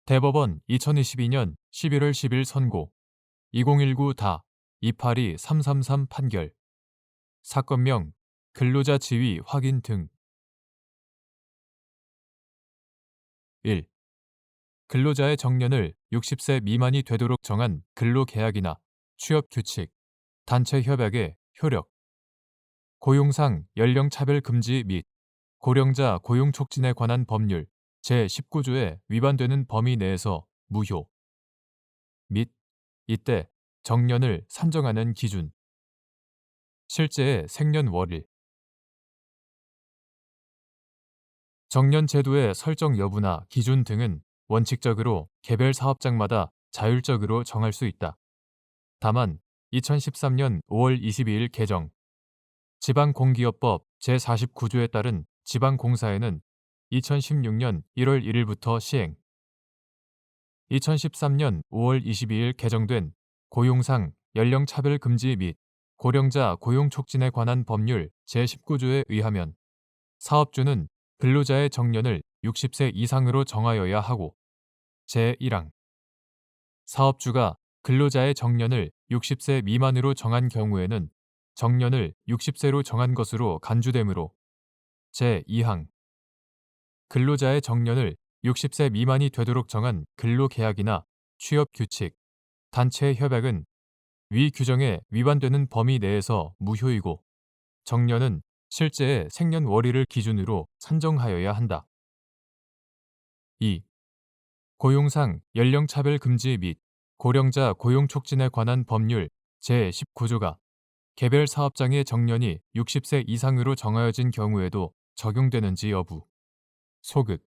대법원 2022년 11월 10일 선고 2019-282-333 판결 사건명 근로자 지위 확인 등 1. 근로자의 정년을 60세 미만이 되도록 정한 근로계약이나 취업규칙, 단체협약의 효력 고용상 연령차별 금지 및 고령자 고용 촉진에 관한 법률 제19조에 위반되는 범위 내에서 무효 및 이때 정년을 산정하는 기준 실제의 생년월일 정년 제도의 설정 여부나 기준 등은 원칙적으로 개별 사업장마다 자율적으로 정할 수 있다. 다만 2013년 5월 22일 개정 지방공기업법 제49조에 따른 지방공사에는 2016년 1월 1일부터 시행 2013년 5월 22일 개정된 고용상 연령차별 금지 및 고령자 고용 촉진에 관한 법률 제19조에 의하면 사업주는 근로자의 정년을 60세 이상으로 정하여야 하고 제1항 사업주가 근로자의 정년을 60세 미만으로 정한 경우에는 정년을 60세로 정한 것으로 간주되므로 제2항 근로자의 정년을 60세 미만이 되도록 정한 근로계약이나 취업규칙, 단체협약은 위 규정에 위반되는 범위 내에서 무효이고 정년은 실제의 생년월일을 기준으로 산정하여야 한다. 2. 고용상 연령차별 금지 및 고령자 고용 촉진에 관한 법률 제19조가 개별 사업장의 정년이 60세 이상으로 정하여진 경우에도 적용되는지 여부. 소극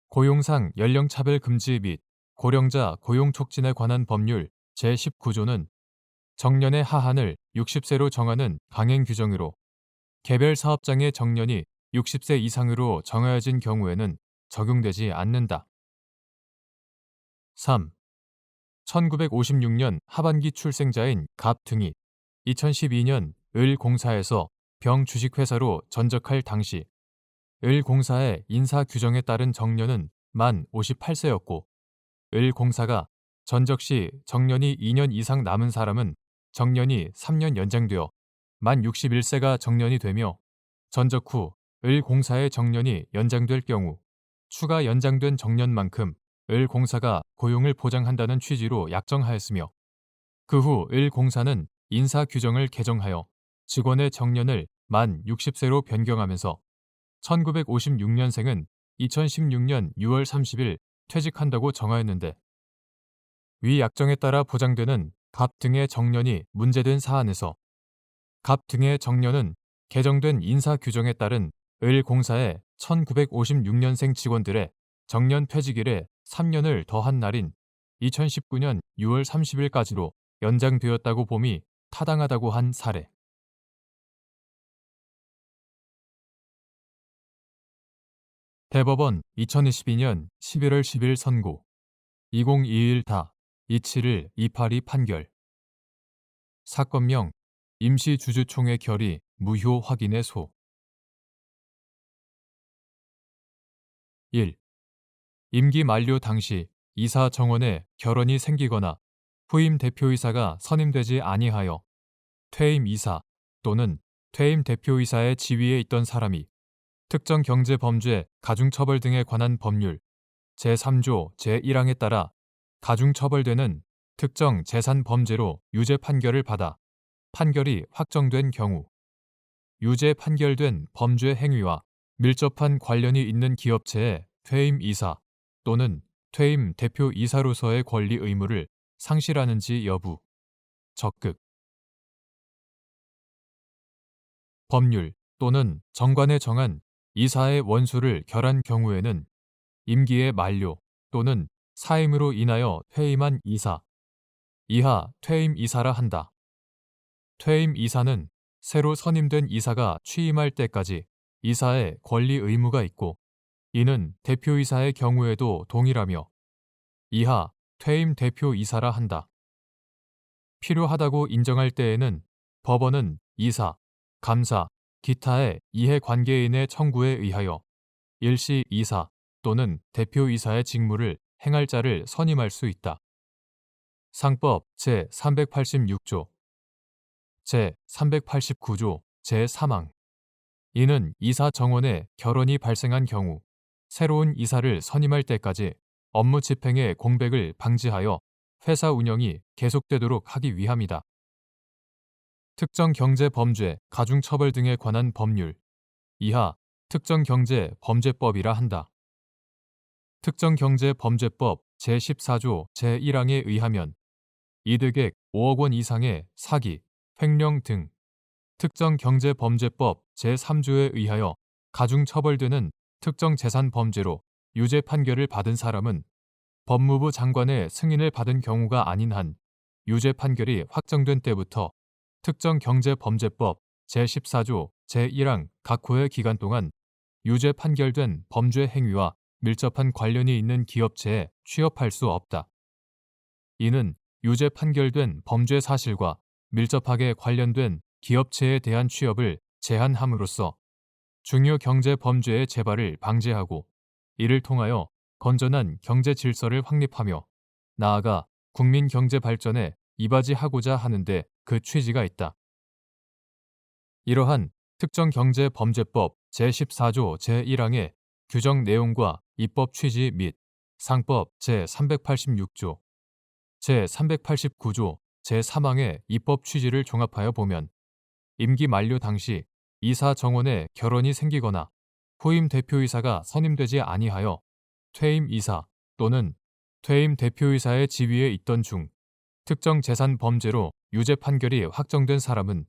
고용상 연령차별 금지 및 고령자 고용 촉진에 관한 법률 제19조는 정년의 하한을 60세로 정하는 강행 규정으로 개별 사업장의 정년이 60세 이상으로 정하여진 경우에는 적용되지 않는다. 3. 1956년 하반기 출생자인 갑 등이 2012년 을 공사에서 병 주식회사로 전적할 당시 을 공사의 인사 규정에 따른 정년은 만 58세였고 을 공사가 전적 시 정년이 2년 이상 남은 사람은 정년이 3년 연장되어 만 61세가 정년이 되며 전적 후 을 공사의 정년이 연장될 경우 추가 연장된 정년만큼 을 공사가 고용을 보장한다는 취지로 약정하였으며 그 후 을 공사는 인사 규정을 개정하여 직원의 정년을 만 60세로 변경하면서 1956년생은 2016년 6월 30일 퇴직한다고 정하였는데 위 약정에 따라 보장되는 갑 등의 정년이 문제된 사안에서 갑 등의 정년은 개정된 인사 규정에 따른 을 공사의 1956년생 직원들의 정년 퇴직일에 3년을 더한 날인 2019년 6월 30일까지로 연장되었다고 봄이 타당하다고 한 사례. 대법원 2022년 11월 10일 선고 2021-271-282 판결 사건명 임시주주총회 결의 무효 확인의 소 1. 임기 만료 당시 이사 정원에 결원이 생기거나 후임 대표이사가 선임되지 아니하여 퇴임 이사 또는 퇴임 대표이사의 지위에 있던 사람이 특정 경제 범죄 가중처벌 등에 관한 법률 제3조 제1항에 따라 가중처벌되는 특정 재산 범죄로 유죄 판결을 받아 판결이 확정된 경우 유죄 판결된 범죄 행위와 밀접한 관련이 있는 기업체의 퇴임 이사 또는 퇴임 대표 이사로서의 권리 의무를 상실하는지 여부. 적극 법률 또는 정관에 정한 이사의 원수를 결한 경우에는 임기의 만료 또는 사임으로 인하여 퇴임한 이사 이하 퇴임 이사라 한다. 퇴임 이사는 새로 선임된 이사가 취임할 때까지 이사의 권리 의무가 있고 이는 대표이사의 경우에도 동일하며 이하 퇴임 대표이사라 한다. 필요하다고 인정할 때에는 법원은 이사, 감사, 기타의 이해관계인의 청구에 의하여 일시 이사 또는 대표이사의 직무를 행할 자를 선임할 수 있다. 상법 제386조, 제389조, 제3항. 이는 이사 정원에 결혼이 발생한 경우 새로운 이사를 선임할 때까지 업무 집행의 공백을 방지하여 회사 운영이 계속되도록 하기 위함이다. 특정경제범죄, 가중처벌 등에 관한 법률. 이하 특정경제범죄법이라 한다. 특정경제범죄법 제14조 제1항에 의하면 이득액 5억 원 이상의 사기, 횡령 등, 특정경제범죄법 제3조에 의하여 가중처벌되는 특정재산범죄로 유죄 판결을 받은 사람은 법무부 장관의 승인을 받은 경우가 아닌 한 유죄 판결이 확정된 때부터 특정경제범죄법 제14조 제1항 각 호의 기간 동안 유죄 판결된 범죄 행위와 밀접한 관련이 있는 기업체에 취업할 수 없다. 이는 유죄 판결된 범죄 사실과 밀접하게 관련된 기업체에 대한 취업을 제한함으로써 중요 경제 범죄의 재발을 방지하고 이를 통하여 건전한 경제 질서를 확립하며 나아가 국민 경제 발전에 이바지하고자 하는데 그 취지가 있다. 이러한 특정경제범죄법 제14조 제1항의 규정 내용과 입법 취지 및 상법 제386조, 제389조, 제3항의 입법 취지를 종합하여 보면 임기 만료 당시 이사 정원에 결혼이 생기거나 후임 대표이사가 선임되지 아니하여 퇴임 이사 또는 퇴임 대표이사의 지위에 있던 중 특정 재산 범죄로 유죄 판결이 확정된 사람은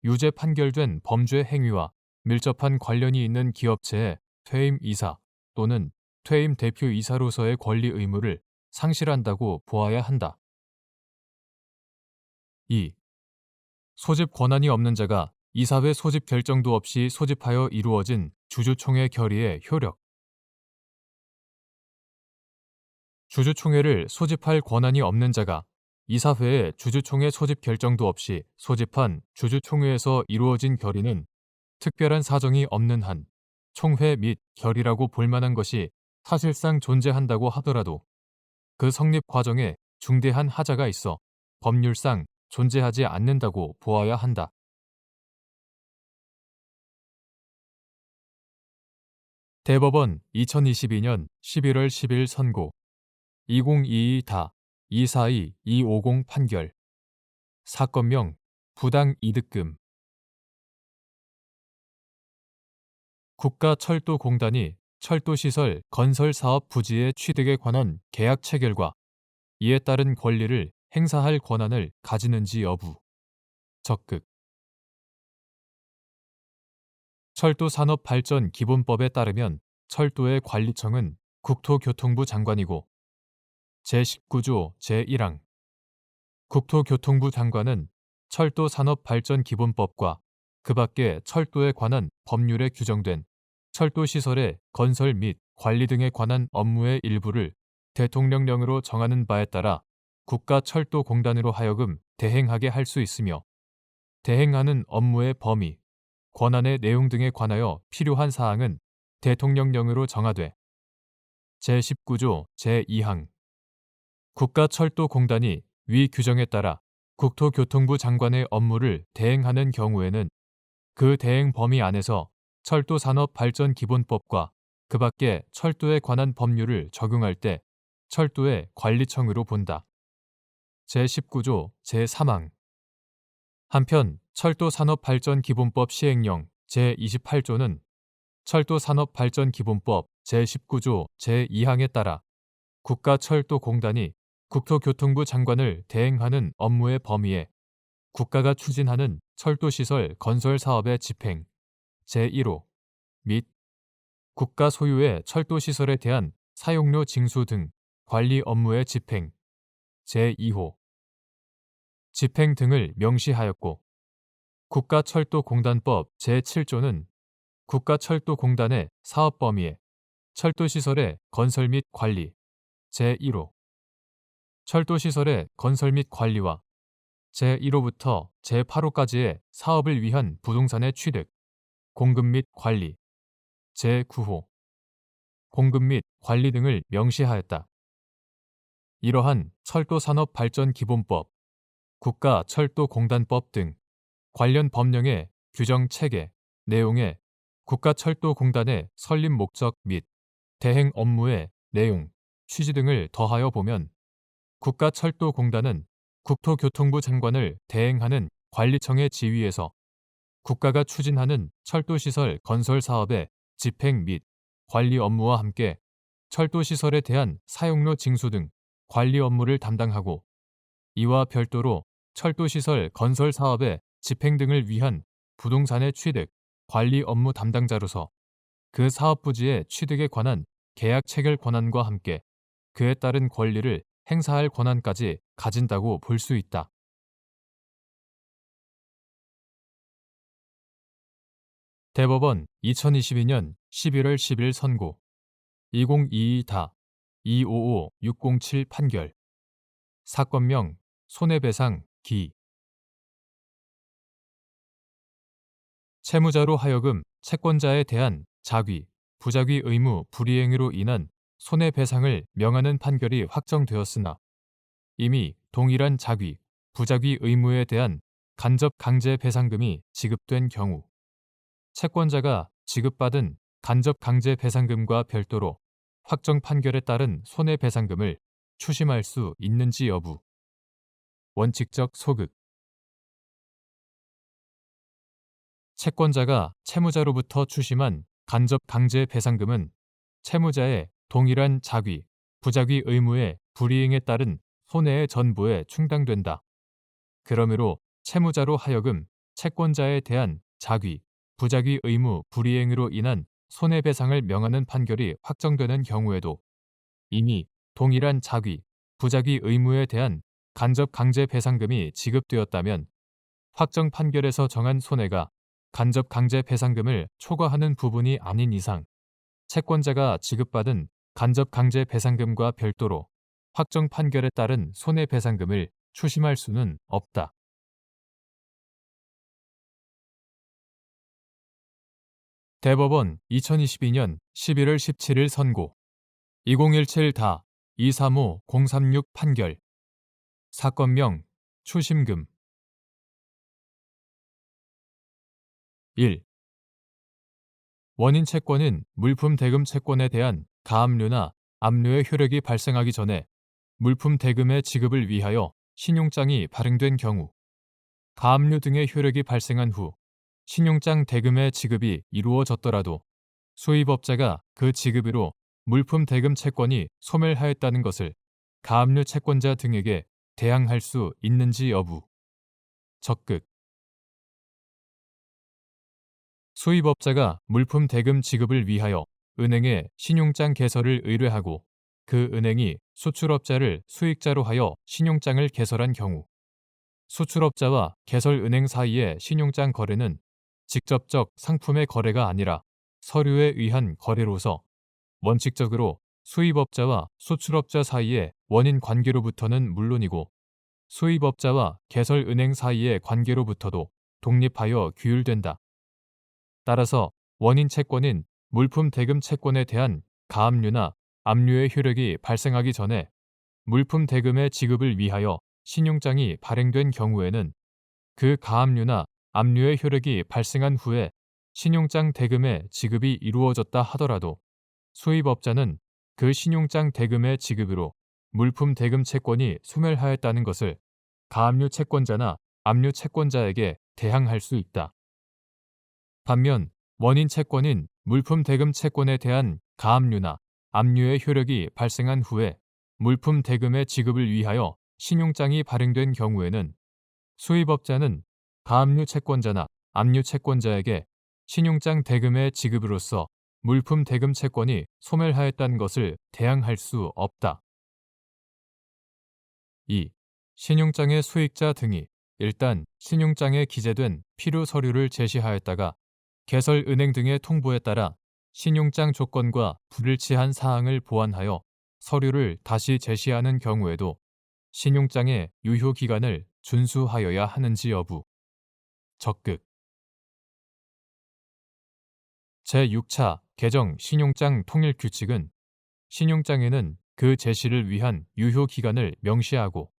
유죄 판결된 범죄 행위와 밀접한 관련이 있는 기업체의 퇴임 이사 또는 퇴임 대표이사로서의 권리 의무를 상실한다고 보아야 한다. 2. 소집 권한이 없는 자가 이사회 소집 결정도 없이 소집하여 이루어진 주주총회 결의의 효력. 주주총회를 소집할 권한이 없는 자가 이사회의 주주총회 소집 결정도 없이 소집한 주주총회에서 이루어진 결의는 특별한 사정이 없는 한 총회 및 결의라고 볼 만한 것이 사실상 존재한다고 하더라도 그 성립 과정에 중대한 하자가 있어 법률상 존재하지 않는다고 보아야 한다. 대법원 2022년 11월 10일 선고 2022-242-250 판결 사건명 부당이득금. 국가철도공단이 철도시설 건설사업 부지의 취득에 관한 계약 체결과 이에 따른 권리를 행사할 권한을 가지는지 여부. 적극. 철도산업발전기본법에 따르면 철도의 관리청은 국토교통부 장관이고 제19조 제1항 국토교통부 장관은 철도산업발전기본법과 그 밖의 철도에 관한 법률에 규정된 철도시설의 건설 및 관리 등에 관한 업무의 일부를 대통령령으로 정하는 바에 따라 국가철도공단으로 하여금 대행하게 할 수 있으며 대행하는 업무의 범위, 권한의 내용 등에 관하여 필요한 사항은 대통령령으로 정하되 제19조 제2항 국가철도공단이 위 규정에 따라 국토교통부 장관의 업무를 대행하는 경우에는 그 대행 범위 안에서 철도산업발전기본법과 그 밖의 철도에 관한 법률을 적용할 때 철도의 관리청으로 본다. 제19조 제3항 한편 철도산업발전기본법 시행령 제28조는 철도산업발전기본법 제19조 제2항에 따라 국가철도공단이 국토교통부 장관을 대행하는 업무의 범위에 국가가 추진하는 철도시설 건설 사업의 집행 제1호 및 국가 소유의 철도시설에 대한 사용료 징수 등 관리 업무의 집행 제2호 집행 등을 명시하였고 국가철도공단법 제7조는 국가철도공단의 사업 범위에 철도시설의 건설 및 관리 제1호 철도시설의 건설 및 관리와 제1호부터 제8호까지의 사업을 위한 부동산의 취득, 공급 및 관리 제9호 공급 및 관리 등을 명시하였다. 이러한 철도산업발전기본법, 국가철도공단법 등 관련 법령의 규정 체계, 내용에 국가철도공단의 설립 목적 및 대행 업무의 내용, 취지 등을 더하여 보면 국가철도공단은 국토교통부 장관을 대행하는 관리청의 지위에서 국가가 추진하는 철도시설 건설 사업의 집행 및 관리 업무와 함께 철도시설에 대한 사용료 징수 등 관리 업무를 담당하고 이와 별도로 철도시설 건설 사업의 집행 등을 위한 부동산의 취득, 관리 업무 담당자로서 그 사업 부지의 취득에 관한 계약 체결 권한과 함께 그에 따른 권리를 행사할 권한까지 가진다고 볼 수 있다. 대법원 2022년 11월 10일 선고 2022-255607 판결 사건명 손해배상 기 채무자로 하여금 채권자에 대한 자귀, 부자귀 의무 불이행으로 인한 손해배상을 명하는 판결이 확정되었으나 이미 동일한 자귀, 부자귀 의무에 대한 간접 강제 배상금이 지급된 경우 채권자가 지급받은 간접 강제 배상금과 별도로 확정 판결에 따른 손해배상금을 추심할 수 있는지 여부. 원칙적 소극. 채권자가 채무자로부터 추심한 간접 강제 배상금은 채무자의 동일한 자귀, 부자귀 의무의 불이행에 따른 손해의 전부에 충당된다. 그러므로 채무자로 하여금 채권자에 대한 자귀, 부자귀 의무 불이행으로 인한 손해배상을 명하는 판결이 확정되는 경우에도 이미 동일한 자귀, 부자귀 의무에 대한 간접 강제 배상금이 지급되었다면 확정 판결에서 정한 손해가 간접 강제 배상금을 초과하는 부분이 아닌 이상 채권자가 지급받은 간접 강제 배상금과 별도로 확정 판결에 따른 손해배상금을 추심할 수는 없다. 대법원 2022년 11월 17일 선고 2017-235036 판결 사건명 추심금 1. 원인 채권은 물품 대금 채권에 대한 가압류나 압류의 효력이 발생하기 전에 물품 대금의 지급을 위하여 신용장이 발행된 경우 가압류 등의 효력이 발생한 후 신용장 대금의 지급이 이루어졌더라도 수입업자가 그 지급으로 물품 대금 채권이 소멸하였다는 것을 가압류 채권자 등에게 대항할 수 있는지 여부. 적극. 수입업자가 물품 대금 지급을 위하여 은행에 신용장 개설을 의뢰하고 그 은행이 수출업자를 수익자로 하여 신용장을 개설한 경우 수출업자와 개설은행 사이의 신용장 거래는 직접적 상품의 거래가 아니라 서류에 의한 거래로서 원칙적으로 수입업자와 수출업자 사이의 원인 관계로부터는 물론이고 수입업자와 개설은행 사이의 관계로부터도 독립하여 규율된다. 따라서 원인 채권인 물품 대금 채권에 대한 가압류나 압류의 효력이 발생하기 전에 물품 대금의 지급을 위하여 신용장이 발행된 경우에는 그 가압류나 압류의 효력이 발생한 후에 신용장 대금의 지급이 이루어졌다 하더라도 수입업자는 그 신용장 대금의 지급으로 물품 대금 채권이 소멸하였다는 것을 가압류 채권자나 압류 채권자에게 대항할 수 있다. 반면 원인 채권인 물품 대금 채권에 대한 가압류나 압류의 효력이 발생한 후에 물품 대금의 지급을 위하여 신용장이 발행된 경우에는 수입업자는 가압류 채권자나 압류 채권자에게 신용장 대금의 지급으로써 물품 대금 채권이 소멸하였다는 것을 대항할 수 없다. 2. 신용장의 수익자 등이 일단 신용장에 기재된 필요 서류를 제시하였다가 개설은행 등의 통보에 따라 신용장 조건과 불일치한 사항을 보완하여 서류를 다시 제시하는 경우에도 신용장의 유효 기간을 준수하여야 하는지 여부. 적극. 제6차 개정 신용장 통일 규칙은 신용장에는 그 제시를 위한 유효 기간을 명시하고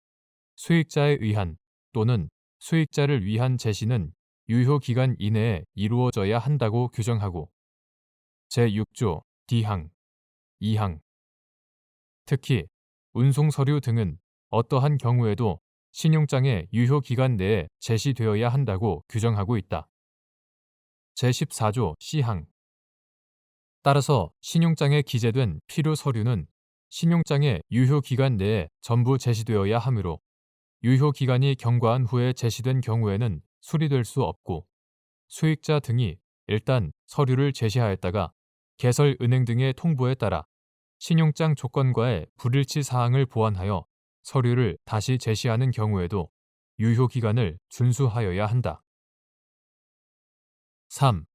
수익자에 의한 또는 수익자를 위한 제시는 유효 기간 이내에 이루어져야 한다고 규정하고 제6조 D항, 2항 특히 운송 서류 등은 어떠한 경우에도 신용장의 유효 기간 내에 제시되어야 한다고 규정하고 있다. 제14조 C항 따라서 신용장에 기재된 필요 서류는 신용장의 유효 기간 내에 전부 제시되어야 하므로 유효 기간이 경과한 후에 제시된 경우에는 수리될 수 없고 수익자 등이 일단 서류를 제시하였다가 개설은행 등의 통보에 따라 신용장 조건과의 불일치 사항을 보완하여 서류를 다시 제시하는 경우에도 유효 기간을 준수하여야 한다. 3.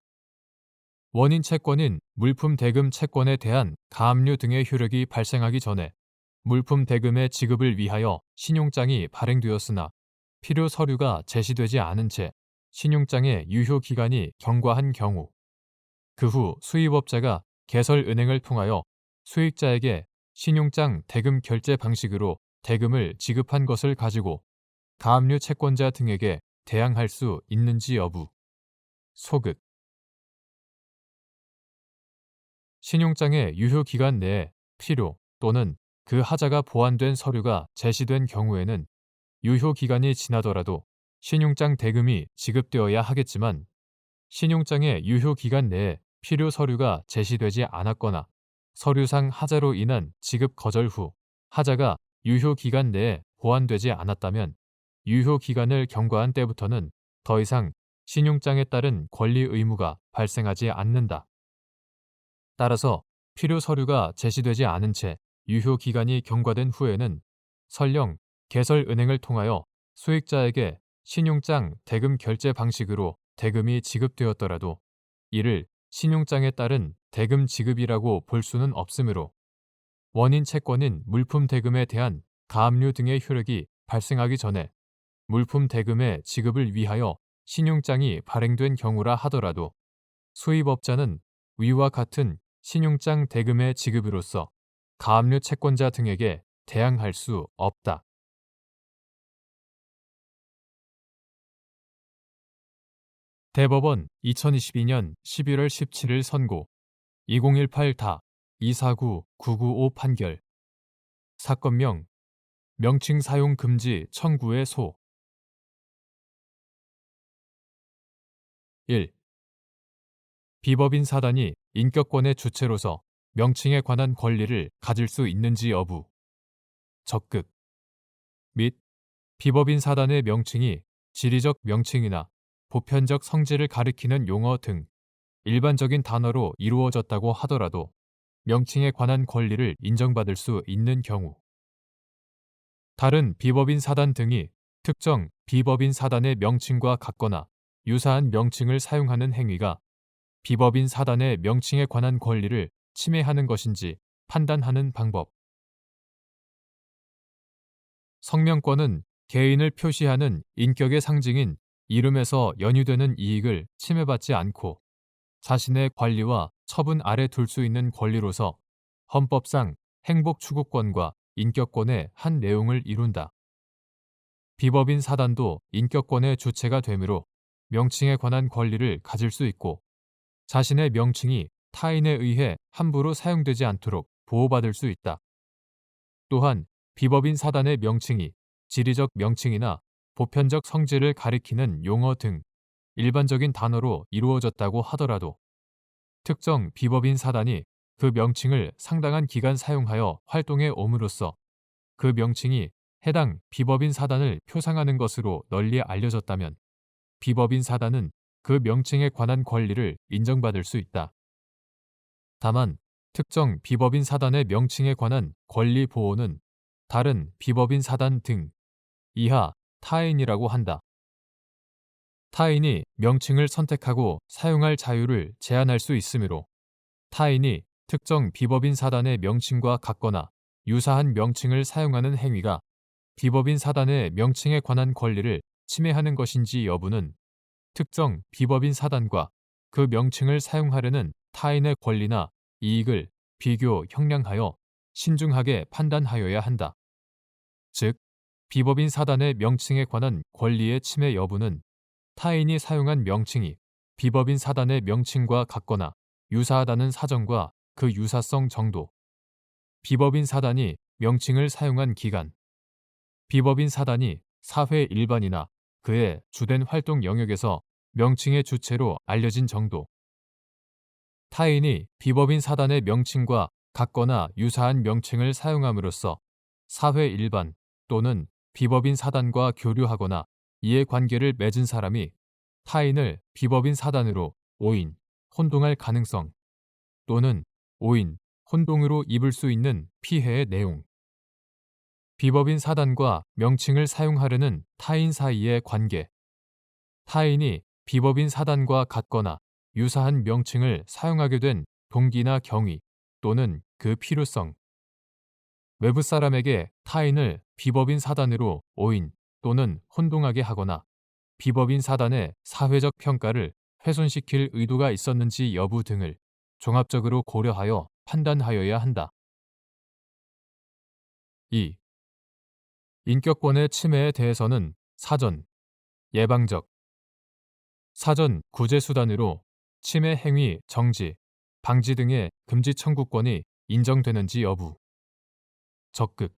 원인 채권인 물품 대금 채권에 대한 가압류 등의 효력이 발생하기 전에 물품 대금의 지급을 위하여 신용장이 발행되었으나 필요 서류가 제시되지 않은 채 신용장의 유효 기간이 경과한 경우 그 후 수입업자가 개설은행을 통하여 수익자에게 신용장 대금 결제 방식으로 대금을 지급한 것을 가지고 가압류 채권자 등에게 대항할 수 있는지 여부. 소극 신용장의 유효 기간 내에 필요 또는 그 하자가 보완된 서류가 제시된 경우에는 유효 기간이 지나더라도 신용장 대금이 지급되어야 하겠지만 신용장의 유효 기간 내에 필요 서류가 제시되지 않았거나 서류상 하자로 인한 지급 거절 후 하자가 유효 기간 내에 보완되지 않았다면 유효 기간을 경과한 때부터는 더 이상 신용장에 따른 권리 의무가 발생하지 않는다. 따라서 필요 서류가 제시되지 않은 채 유효 기간이 경과된 후에는 설령 개설은행을 통하여 수익자에게 신용장 대금 결제 방식으로 대금이 지급되었더라도 이를 신용장에 따른 대금 지급이라고 볼 수는 없으므로 원인 채권인 물품 대금에 대한 가압류 등의 효력이 발생하기 전에 물품 대금의 지급을 위하여 신용장이 발행된 경우라 하더라도 수입업자는 위와 같은 신용장 대금의 지급으로서 가압류 채권자 등에게 대항할 수 없다. 대법원 2022년 11월 17일 선고 2018-249-995 판결 사건명 명칭 사용 금지 청구의 소 1. 비법인 사단이 인격권의 주체로서 명칭에 관한 권리를 가질 수 있는지 여부 적극 및 비법인 사단의 명칭이 지리적 명칭이나 보편적 성질을 가리키는 용어 등 일반적인 단어로 이루어졌다고 하더라도 명칭에 관한 권리를 인정받을 수 있는 경우 다른 비법인 사단 등이 특정 비법인 사단의 명칭과 같거나 유사한 명칭을 사용하는 행위가 비법인 사단의 명칭에 관한 권리를 침해하는 것인지 판단하는 방법. 성명권은 개인을 표시하는 인격의 상징인 이름에서 연유되는 이익을 침해받지 않고 자신의 관리와 처분 아래 둘 수 있는 권리로서 헌법상 행복 추구권과 인격권의 한 내용을 이룬다. 비법인 사단도 인격권의 주체가 되므로 명칭에 관한 권리를 가질 수 있고 자신의 명칭이 타인에 의해 함부로 사용되지 않도록 보호받을 수 있다. 또한 비법인 사단의 명칭이 지리적 명칭이나 보편적 성질을 가리키는 용어 등 일반적인 단어로 이루어졌다고 하더라도 특정 비법인 사단이 그 명칭을 상당한 기간 사용하여 활동해 옴으로써 그 명칭이 해당 비법인 사단을 표상하는 것으로 널리 알려졌다면 비법인 사단은 그 명칭에 관한 권리를 인정받을 수 있다. 다만 특정 비법인 사단의 명칭에 관한 권리 보호는 다른 비법인 사단 등 이하 타인이라고 한다. 타인이 명칭을 선택하고 사용할 자유를 제한할 수 있으므로 타인이 특정 비법인 사단의 명칭과 같거나 유사한 명칭을 사용하는 행위가 비법인 사단의 명칭에 관한 권리를 침해하는 것인지 여부는 특정 비법인 사단과 그 명칭을 사용하려는 타인의 권리나 이익을 비교, 형량하여 신중하게 판단하여야 한다. 즉, 비법인 사단의 명칭에 관한 권리의 침해 여부는 타인이 사용한 명칭이 비법인 사단의 명칭과 같거나 유사하다는 사정과 그 유사성 정도, 비법인 사단이 명칭을 사용한 기간, 비법인 사단이 사회 일반이나 그의 주된 활동 영역에서 명칭의 주체로 알려진 정도, 타인이 비법인 사단의 명칭과 같거나 유사한 명칭을 사용함으로써 사회 일반 또는 비법인 사단과 교류하거나 이해관계를 맺은 사람이 타인을 비법인 사단으로 오인, 혼동할 가능성 또는 오인, 혼동으로 입을 수 있는 피해의 내용, 비법인 사단과 명칭을 사용하려는 타인 사이의 관계, 타인이 비법인 사단과 같거나 유사한 명칭을 사용하게 된 동기나 경위 또는 그 필요성, 외부 사람에게 타인을 비법인 사단으로 오인 또는 혼동하게 하거나 비법인 사단의 사회적 평가를 훼손시킬 의도가 있었는지 여부 등을 종합적으로 고려하여 판단하여야 한다. 2. 인격권의 침해에 대해서는 사전, 예방적, 사전 구제수단으로 침해 행위 정지, 방지 등의 금지 청구권이 인정되는지 여부, 적극,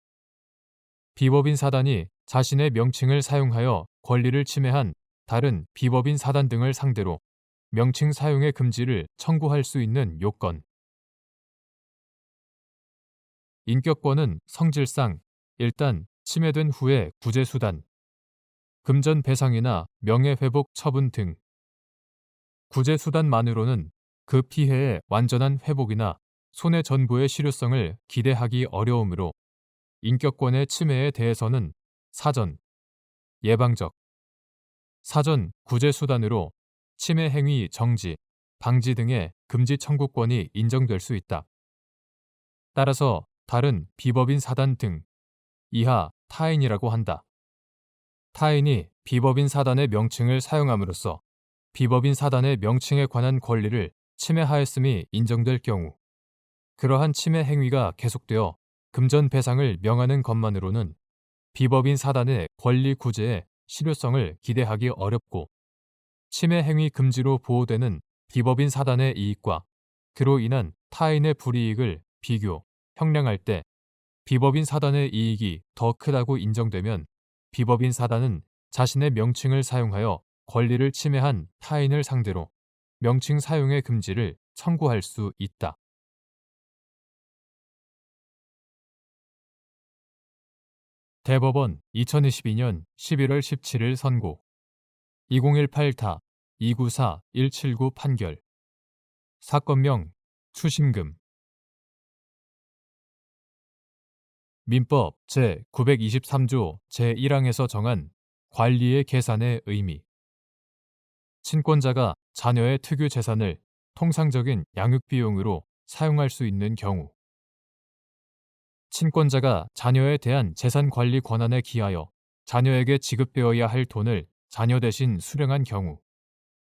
비법인 사단이 자신의 명칭을 사용하여 권리를 침해한 다른 비법인 사단 등을 상대로 명칭 사용의 금지를 청구할 수 있는 요건. 인격권은 성질상 일단 침해된 후의 구제수단, 금전 배상이나 명예회복 처분 등 구제수단만으로는 그 피해의 완전한 회복이나 손해 전부의 실효성을 기대하기 어려우므로 인격권의 침해에 대해서는 사전, 예방적, 사전 구제수단으로 침해 행위 정지, 방지 등의 금지 청구권이 인정될 수 있다. 따라서 다른 비법인 사단 등 이하 타인이라고 한다. 타인이 비법인 사단의 명칭을 사용함으로써 비법인 사단의 명칭에 관한 권리를 침해하였음이 인정될 경우, 그러한 침해 행위가 계속되어 금전 배상을 명하는 것만으로는 비법인 사단의 권리 구제의 실효성을 기대하기 어렵고, 침해 행위 금지로 보호되는 비법인 사단의 이익과 그로 인한 타인의 불이익을 비교, 형량할 때 비법인 사단의 이익이 더 크다고 인정되면 비법인 사단은 자신의 명칭을 사용하여 권리를 침해한 타인을 상대로 명칭 사용의 금지를 청구할 수 있다. 대법원 2022년 11월 17일 선고 2018타 294-179 판결 사건명 추심금 민법 제923조 제1항에서 정한 관리의 계산의 의미, 친권자가 자녀의 특유 재산을 통상적인 양육 비용으로 사용할 수 있는 경우, 친권자가 자녀에 대한 재산 관리 권한에 기하여 자녀에게 지급되어야 할 돈을 자녀 대신 수령한 경우,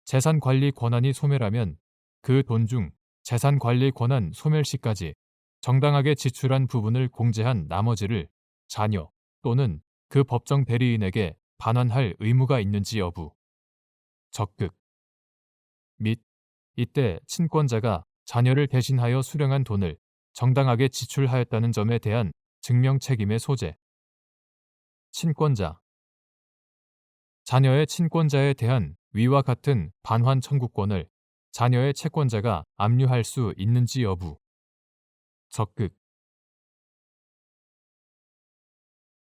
재산 관리 권한이 소멸하면 그 돈 중 재산 관리 권한 소멸 시까지 정당하게 지출한 부분을 공제한 나머지를 자녀 또는 그 법정 대리인에게 반환할 의무가 있는지 여부, 적극, 및 이때 친권자가 자녀를 대신하여 수령한 돈을 정당하게 지출하였다는 점에 대한 증명 책임의 소재, 친권자, 자녀의 친권자에 대한 위와 같은 반환 청구권을 자녀의 채권자가 압류할 수 있는지 여부, 적극,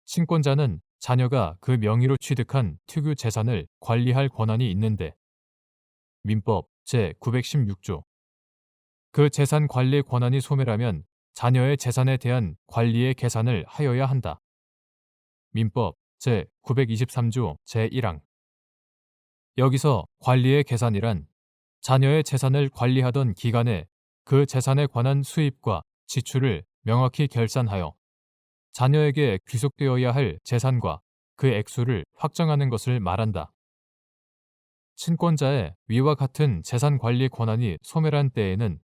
친권자는 자녀가 그 명의로 취득한 특유 재산을 관리할 권한이 있는데 민법 제916조 그 재산 관리 권한이 소멸하면 자녀의 재산에 대한 관리의 계산을 하여야 한다. 민법 제923조 제1항 여기서 관리의 계산이란 자녀의 재산을 관리하던 기간에 그 재산에 관한 수입과 지출을 명확히 결산하여 자녀에게 귀속되어야 할 재산과 그 액수를 확정하는 것을 말한다. 친권자의 위와 같은 재산 관리 권한이 소멸한 때에는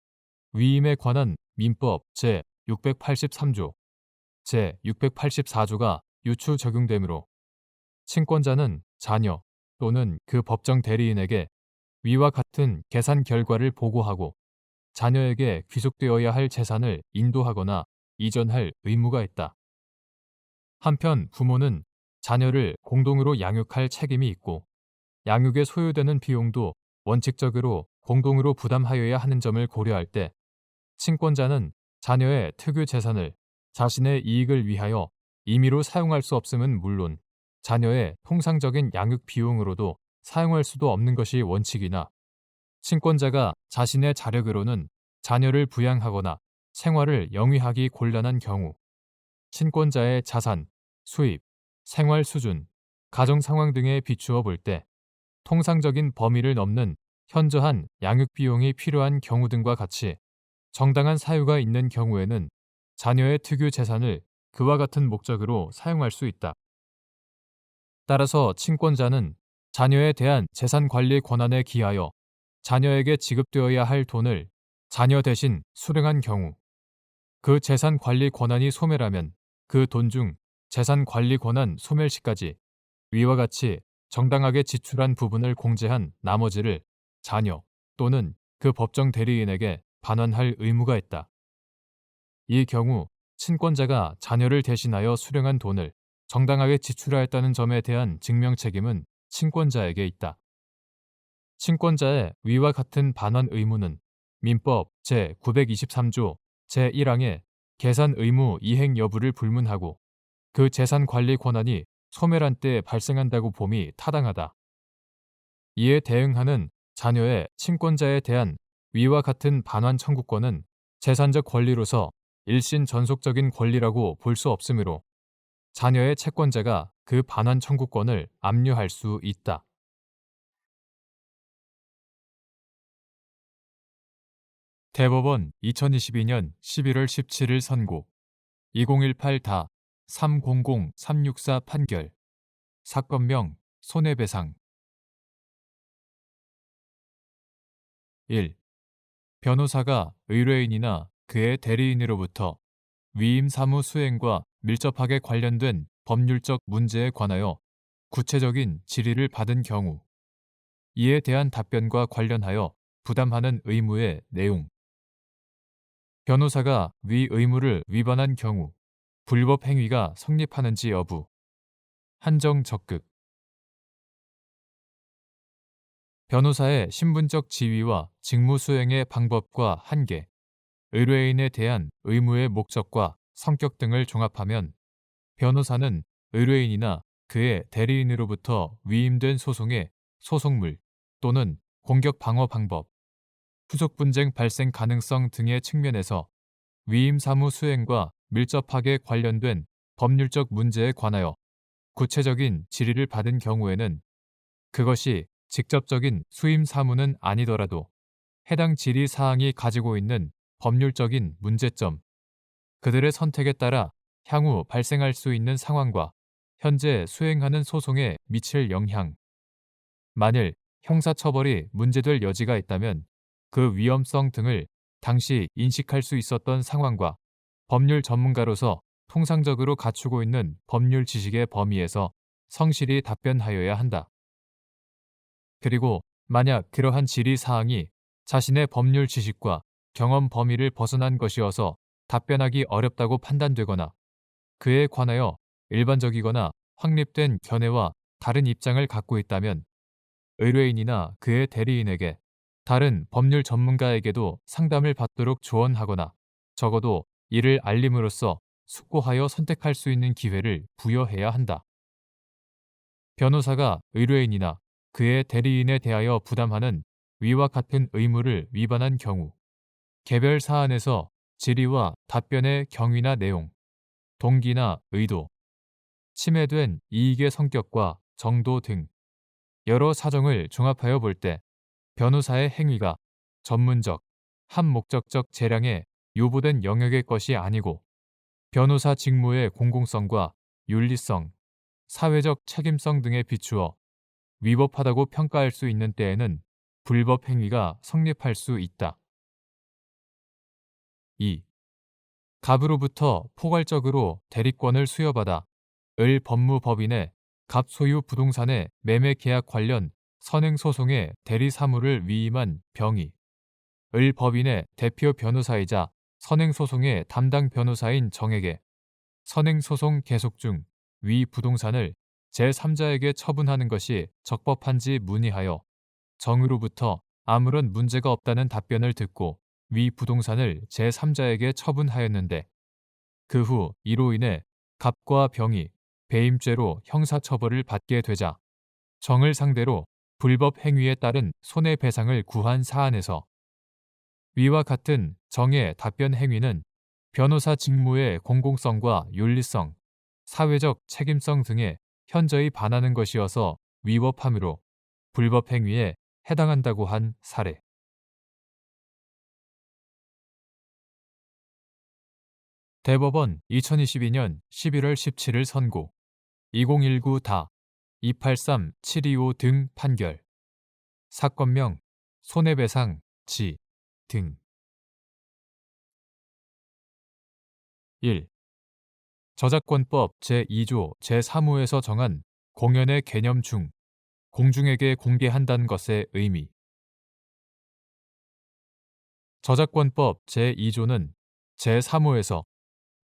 위임에 관한 민법 제683조, 제684조가 유추 적용되므로 친권자는 자녀 또는 그 법정 대리인에게 위와 같은 계산 결과를 보고하고 자녀에게 귀속되어야 할 재산을 인도하거나 이전할 의무가 있다. 한편 부모는 자녀를 공동으로 양육할 책임이 있고 양육에 소요되는 비용도 원칙적으로 공동으로 부담하여야 하는 점을 고려할 때 친권자는 자녀의 특유 재산을 자신의 이익을 위하여 임의로 사용할 수 없음은 물론 자녀의 통상적인 양육 비용으로도 사용할 수도 없는 것이 원칙이나 친권자가 자신의 자력으로는 자녀를 부양하거나 생활을 영위하기 곤란한 경우 친권자의 자산, 수입, 생활 수준, 가정 상황 등에 비추어 볼 때 통상적인 범위를 넘는 현저한 양육 비용이 필요한 경우 등과 같이 정당한 사유가 있는 경우에는 자녀의 특유 재산을 그와 같은 목적으로 사용할 수 있다. 따라서 친권자는 자녀에 대한 재산 관리 권한에 기하여 자녀에게 지급되어야 할 돈을 자녀 대신 수령한 경우 그 재산 관리 권한이 소멸하면 그 돈 중 재산 관리 권한 소멸 시까지 위와 같이 정당하게 지출한 부분을 공제한 나머지를 자녀 또는 그 법정 대리인에게 반환할 의무가 있다. 이 경우 친권자가 자녀를 대신하여 수령한 돈을 정당하게 지출하였다는 점에 대한 증명 책임은 친권자에게 있다. 친권자의 위와 같은 반환 의무는 민법 제923조 제1항의 계산 의무 이행 여부를 불문하고 그 재산 관리 권한이 소멸한 때 발생한다고 봄이 타당하다. 이에 대응하는 자녀의 친권자에 대한 위와 같은 반환 청구권은 재산적 권리로서 일신 전속적인 권리라고 볼 수 없으므로 자녀의 채권자가 그 반환 청구권을 압류할 수 있다. 대법원 2022년 11월 17일 선고 2018-300364 판결 사건명 손해배상 1. 변호사가 의뢰인이나 그의 대리인으로부터 위임 사무 수행과 밀접하게 관련된 법률적 문제에 관하여 구체적인 질의를 받은 경우 이에 대한 답변과 관련하여 부담하는 의무의 내용 변호사가 위 의무를 위반한 경우 불법 행위가 성립하는지 여부 한정 적극 변호사의 신분적 지위와 직무 수행의 방법과 한계 의뢰인에 대한 의무의 목적과 성격 등을 종합하면 변호사는 의뢰인이나 그의 대리인으로부터 위임된 소송의 소송물 또는 공격 방어 방법, 후속 분쟁 발생 가능성 등의 측면에서 위임 사무 수행과 밀접하게 관련된 법률적 문제에 관하여 구체적인 질의를 받은 경우에는 그것이 직접적인 수임 사무는 아니더라도 해당 질의 사항이 가지고 있는 법률적인 문제점, 그들의 선택에 따라 향후 발생할 수 있는 상황과 현재 수행하는 소송에 미칠 영향, 만일 형사처벌이 문제될 여지가 있다면 그 위험성 등을 당시 인식할 수 있었던 상황과 법률 전문가로서 통상적으로 갖추고 있는 법률 지식의 범위에서 성실히 답변하여야 한다. 그리고 만약 그러한 질의 사항이 자신의 법률 지식과 경험 범위를 벗어난 것이어서 답변하기 어렵다고 판단되거나 그에 관하여 일반적이거나 확립된 견해와 다른 입장을 갖고 있다면 의뢰인이나 그의 대리인에게 다른 법률 전문가에게도 상담을 받도록 조언하거나 적어도 이를 알림으로써 숙고하여 선택할 수 있는 기회를 부여해야 한다. 변호사가 의뢰인이나 그의 대리인에 대하여 부담하는 위와 같은 의무를 위반한 경우 개별 사안에서 질의와 답변의 경위나 내용, 동기나 의도, 침해된 이익의 성격과 정도 등 여러 사정을 종합하여 볼 때 변호사의 행위가 전문적, 한목적적 재량에 요구된 영역의 것이 아니고 변호사 직무의 공공성과 윤리성, 사회적 책임성 등에 비추어 위법하다고 평가할 수 있는 때에는 불법 행위가 성립할 수 있다. 2. 갑으로부터 포괄적으로 대리권을 수여받아 을 법무법인의 갑 소유 부동산의 매매 계약 관련 선행 소송의 대리 사무를 위임한 병이 을 법인의 대표 변호사이자 선행 소송의 담당 변호사인 정에게 선행 소송 계속 중 위 부동산을 제3자에게 처분하는 것이 적법한지 문의하여 정으로부터 아무런 문제가 없다는 답변을 듣고 위 부동산을 제3자에게 처분하였는데 그 후 이로 인해 갑과 병이 배임죄로 형사처벌을 받게 되자 정을 상대로 불법 행위에 따른 손해배상을 구한 사안에서 위와 같은 정의 답변 행위는 변호사 직무의 공공성과 윤리성, 사회적 책임성 등에 현저히 반하는 것이어서 위법함으로 불법 행위에 해당한다고 한 사례. 대법원 2022년 11월 17일 선고 2019다 283725 등 판결 사건명 손해배상 지 등 1. 저작권법 제2조 제3호에서 정한 공연의 개념 중 공중에게 공개한다는 것의 의미. 저작권법 제2조는 제3호에서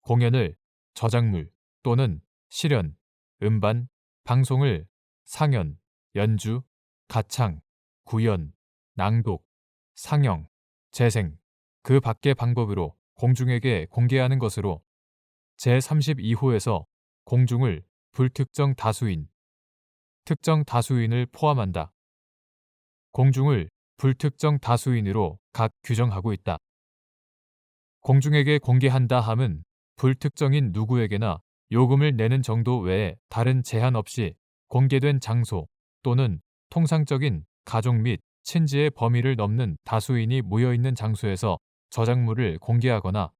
공연을 저작물 또는 실연, 음반, 방송을 상연, 연주, 가창, 구연, 낭독, 상영, 재생, 그 밖의 방법으로 공중에게 공개하는 것으로 제32호에서 공중을 불특정 다수인, 특정 다수인을 포함한다. 공중을 불특정 다수인으로 각 규정하고 있다. 공중에게 공개한다 함은 불특정인 누구에게나 요금을 내는 정도 외에 다른 제한 없이 공개된 장소 또는 통상적인 가족 및 친지의 범위를 넘는 다수인이 모여있는 장소에서 저작물을 공개하거나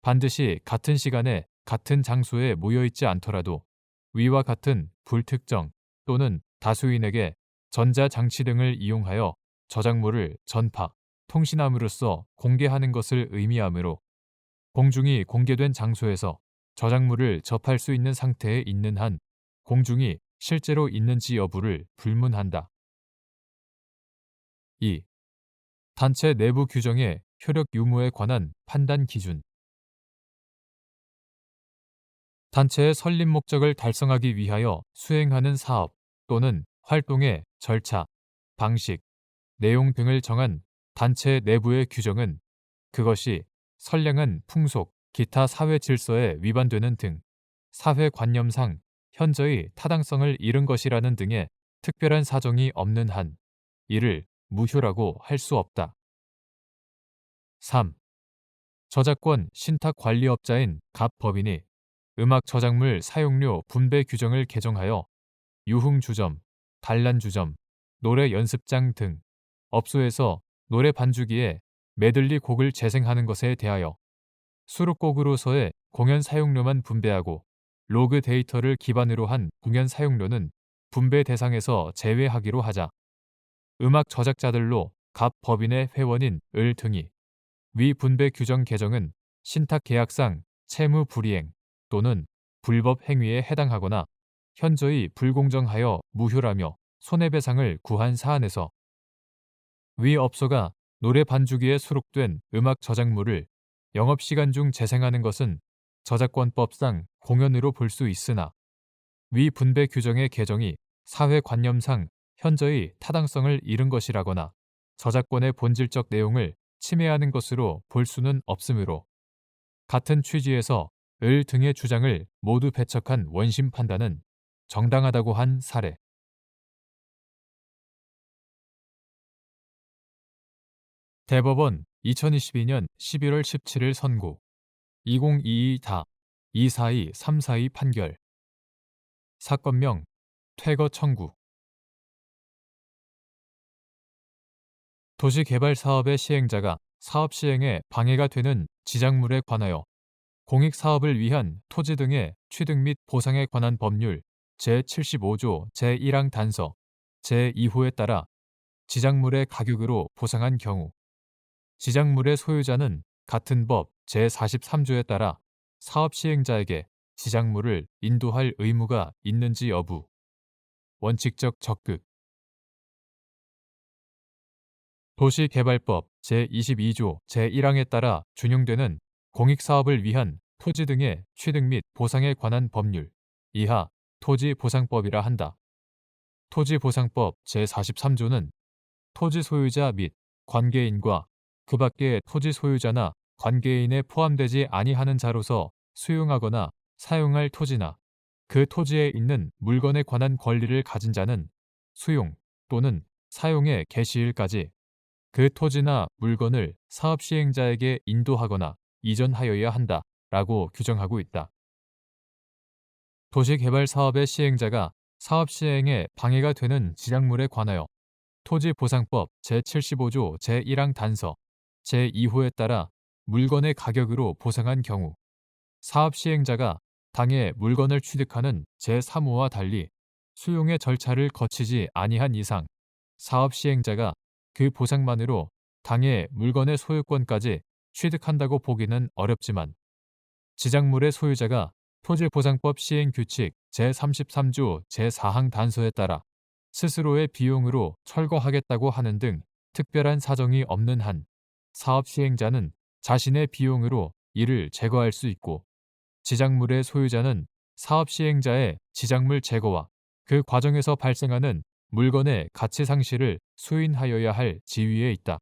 반드시 같은 시간에 같은 장소에 모여있지 않더라도 위와 같은 불특정 또는 다수인에게 전자장치 등을 이용하여 저작물을 전파, 통신함으로써 공개하는 것을 의미하므로 공중이 공개된 장소에서 저작물을 접할 수 있는 상태에 있는 한 공중이 실제로 있는지 여부를 불문한다. 2. 단체 내부 규정의 효력 유무에 관한 판단 기준. 단체의 설립 목적을 달성하기 위하여 수행하는 사업 또는 활동의 절차, 방식, 내용 등을 정한 단체 내부의 규정은 그것이 선량한 풍속, 기타 사회 질서에 위반되는 등 사회관념상 현저히 타당성을 잃은 것이라는 등의 특별한 사정이 없는 한 이를 무효라고 할 수 없다. 3. 저작권 신탁관리업자인 갑법인이 음악 저작물 사용료 분배 규정을 개정하여 유흥주점, 단란주점, 노래 연습장 등 업소에서 노래 반주기에 메들리 곡을 재생하는 것에 대하여 수록곡으로서의 공연 사용료만 분배하고 로그 데이터를 기반으로 한 공연 사용료는 분배 대상에서 제외하기로 하자 음악 저작자들로 갑 법인의 회원인 을 등이 위 분배 규정 개정은 신탁 계약상 채무 불이행 또는 불법 행위에 해당하거나 현저히 불공정하여 무효라며 손해배상을 구한 사안에서 위 업소가 노래 반주기에 수록된 음악 저작물을 영업시간 중 재생하는 것은 저작권법상 공연으로 볼 수 있으나 위 분배 규정의 개정이 사회관념상 현저히 타당성을 잃은 것이라거나 저작권의 본질적 내용을 침해하는 것으로 볼 수는 없으므로 같은 취지에서 을 등의 주장을 모두 배척한 원심 판단은 정당하다고 한 사례. 대법원 2022년 11월 17일 선고 2022다 242342 판결 사건명 퇴거 청구 도시개발 사업의 시행자가 사업 시행에 방해가 되는 지작물에 관하여 공익사업을 위한 토지 등의 취득 및 보상에 관한 법률 제75조 제1항 단서 제2호에 따라 지작물의 가격으로 보상한 경우 지작물의 소유자는 같은 법 제43조에 따라 사업 시행자에게 지작물을 인도할 의무가 있는지 여부. 원칙적 적극. 도시개발법 제22조 제1항에 따라 준용되는 공익사업을 위한 토지 등의 취득 및 보상에 관한 법률 이하 토지보상법이라 한다. 토지보상법 제43조는 토지 소유자 및 관계인과 그 밖의 토지 소유자나 관계인에 포함되지 아니하는 자로서 수용하거나 사용할 토지나 그 토지에 있는 물건에 관한 권리를 가진 자는 수용 또는 사용의 개시일까지 그 토지나 물건을 사업 시행자에게 인도하거나 이전하여야 한다 라고 규정하고 있다. 도시개발 사업의 시행자가 사업 시행에 방해가 되는 지작물에 관하여 토지보상법 제75조 제1항 단서 제2호에 따라 물건의 가격으로 보상한 경우 사업 시행자가 당해 물건을 취득하는 제3호와 달리 수용의 절차를 거치지 아니한 이상 사업 시행자가 그 보상만으로 당해 물건의 소유권까지 취득한다고 보기는 어렵지만 지작물의 소유자가 토지보상법 시행규칙 제33조 제4항 단서에 따라 스스로의 비용으로 철거하겠다고 하는 등 특별한 사정이 없는 한 사업 시행자는 자신의 비용으로 이를 제거할 수 있고 지작물의 소유자는 사업 시행자의 지작물 제거와 그 과정에서 발생하는 물건의 가치 상실을 수인하여야 할 지위에 있다.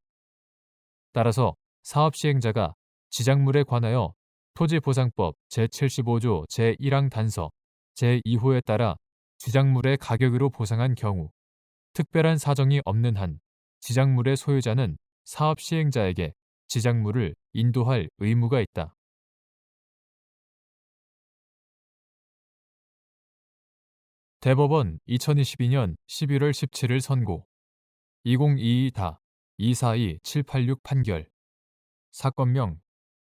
따라서 사업 시행자가 지작물에 관하여 토지보상법 제75조 제1항 단서 제2호에 따라 지작물의 가격으로 보상한 경우 특별한 사정이 없는 한 지작물의 소유자는 사업 시행자에게 지작물을 인도할 의무가 있다. 대법원 2022년 11월 17일 선고 2022-242786 판결 사건명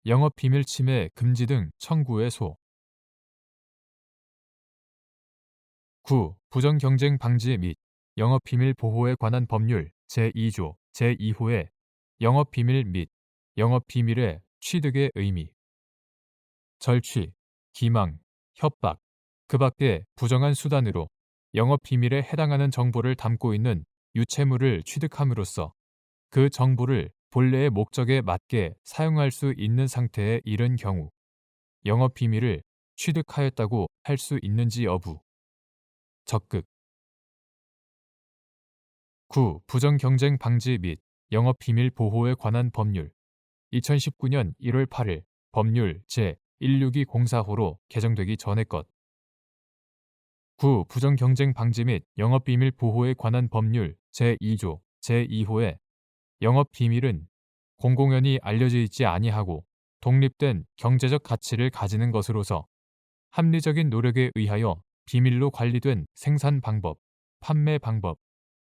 영업비밀 침해 금지 등 청구의 소 9. 부정경쟁 방지 및 영업비밀 보호에 관한 법률 제2조 제2호의 영업비밀 및 영업비밀의 취득의 의미 절취, 기망, 협박, 그 밖의 부정한 수단으로 영업비밀에 해당하는 정보를 담고 있는 유체물을 취득함으로써 그 정보를 본래의 목적에 맞게 사용할 수 있는 상태에 이른 경우 영업비밀을 취득하였다고 할 수 있는지 여부. 적극 9. 부정경쟁 방지 및 영업비밀 보호에 관한 법률 2019년 1월 8일 법률 제16204호로 개정되기 전의 것 9. 부정경쟁 방지 및 영업비밀 보호에 관한 법률 제2조 제2호에 영업비밀은 공공연히 알려져 있지 아니하고 독립된 경제적 가치를 가지는 것으로서 합리적인 노력에 의하여 비밀로 관리된 생산 방법, 판매 방법,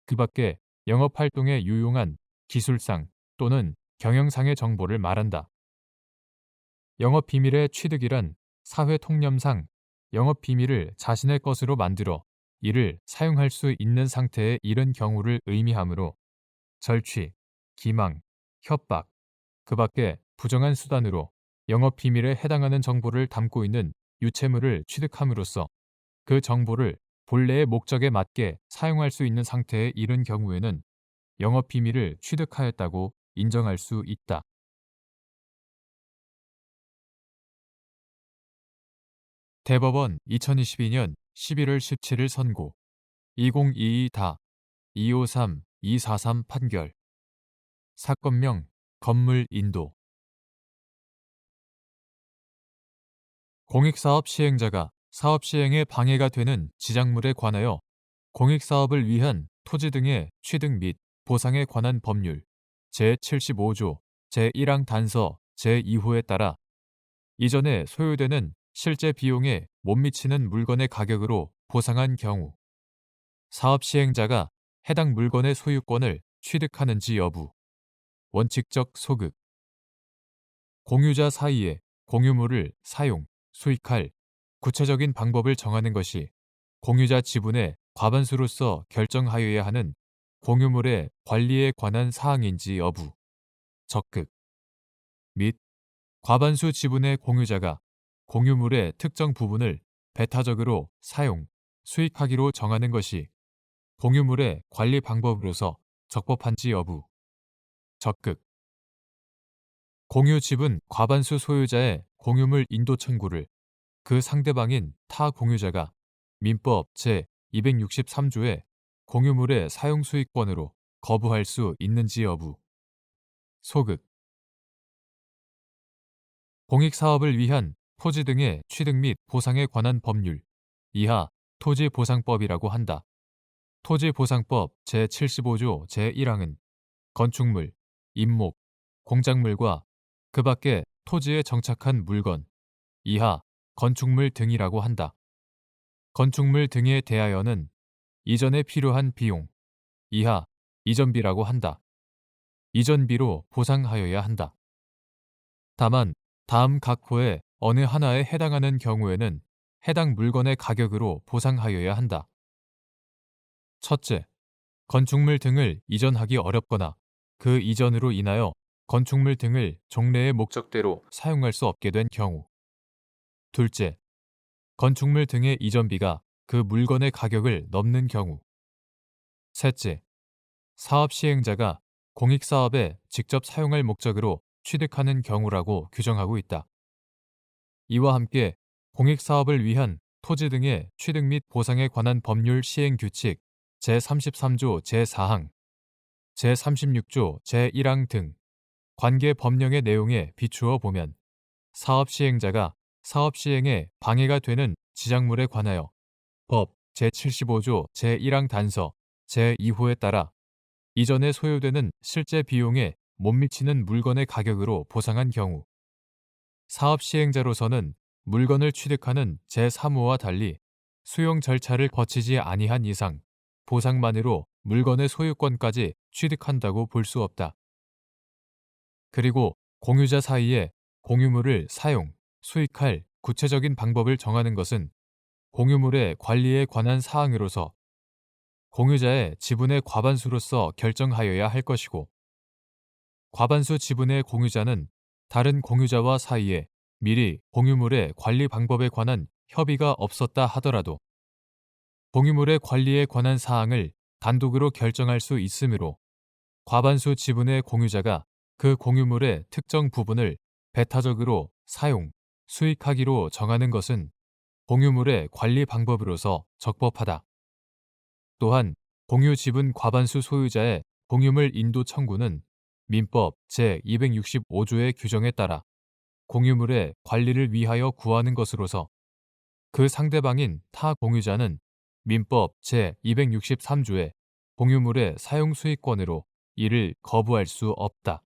그 밖에 영업활동에 유용한 기술상 또는 경영상의 정보를 말한다. 영업비밀의 취득이란 사회통념상 영업비밀을 자신의 것으로 만들어 이를 사용할 수 있는 상태에 이른 경우를 의미하므로 절취, 기망, 협박, 그 밖에 부정한 수단으로 영업비밀에 해당하는 정보를 담고 있는 유체물을 취득함으로써 그 정보를 본래의 목적에 맞게 사용할 수 있는 상태에 이른 경우에는 영업비밀을 취득하였다고 인정할 수 있다. 대법원 2022년 11월 17일 선고 2022-253-243 판결 사건명 건물 인도 공익사업 시행자가 사업 시행에 방해가 되는 지작물에 관하여 공익사업을 위한 토지 등의 취득 및 보상에 관한 법률 제75조 제1항 단서 제2호에 따라 이전에 소요되는 실제 비용에 못 미치는 물건의 가격으로 보상한 경우 사업 시행자가 해당 물건의 소유권을 취득하는지 여부 원칙적 소극 공유자 사이에 공유물을 사용, 수익할 구체적인 방법을 정하는 것이 공유자 지분의 과반수로서 결정하여야 하는 공유물의 관리에 관한 사항인지 여부, 적극 및 과반수 지분의 공유자가 공유물의 특정 부분을 배타적으로 사용, 수익하기로 정하는 것이 공유물의 관리 방법으로서 적법한지 여부, 적극 공유 지분 과반수 소유자의 공유물 인도 청구를 그 상대방인 타 공유자가 민법 제263조의 공유물의 사용 수익권으로 거부할 수 있는지 여부, 소극 공익사업을 위한 토지 등의 취득 및 보상에 관한 법률 이하 토지보상법이라고 한다. 토지보상법 제75조 제1항은 건축물, 임목, 공작물과 그 밖의 토지에 정착한 물건 이하 건축물 등이라고 한다. 건축물 등에 대하여는 이전에 필요한 비용 이하 이전비라고 한다. 이전비로 보상하여야 한다. 다만 다음 각 호의 어느 하나에 해당하는 경우에는 해당 물건의 가격으로 보상하여야 한다. 첫째, 건축물 등을 이전하기 어렵거나 그 이전으로 인하여 건축물 등을 종래의 목적대로 사용할 수 없게 된 경우. 둘째, 건축물 등의 이전비가 그 물건의 가격을 넘는 경우. 셋째, 사업 시행자가 공익사업에 직접 사용할 목적으로 취득하는 경우라고 규정하고 있다. 이와 함께 공익사업을 위한 토지 등의 취득 및 보상에 관한 법률 시행 규칙 제33조 제4항, 제36조 제1항 등 관계 법령의 내용에 비추어 보면 사업 시행자가 사업 시행에 방해가 되는 지작물에 관하여 법 제75조 제1항 단서 제2호에 따라 이전에 소요되는 실제 비용에 못 미치는 물건의 가격으로 보상한 경우, 사업 시행자로서는 물건을 취득하는 제3호와 달리 수용 절차를 거치지 아니한 이상 보상만으로 물건의 소유권까지 취득한다고 볼 수 없다. 그리고 공유자 사이에 공유물을 사용, 수익할 구체적인 방법을 정하는 것은 공유물의 관리에 관한 사항으로서 공유자의 지분의 과반수로서 결정하여야 할 것이고, 과반수 지분의 공유자는 다른 공유자와 사이에 미리 공유물의 관리 방법에 관한 협의가 없었다 하더라도 공유물의 관리에 관한 사항을 단독으로 결정할 수 있으므로 과반수 지분의 공유자가 그 공유물의 특정 부분을 배타적으로 사용, 수익하기로 정하는 것은 공유물의 관리 방법으로서 적법하다. 또한 공유 지분 과반수 소유자의 공유물 인도 청구는 민법 제265조의 규정에 따라 공유물의 관리를 위하여 구하는 것으로서 그 상대방인 타 공유자는 민법 제263조의 공유물의 사용 수익권으로 이를 거부할 수 없다.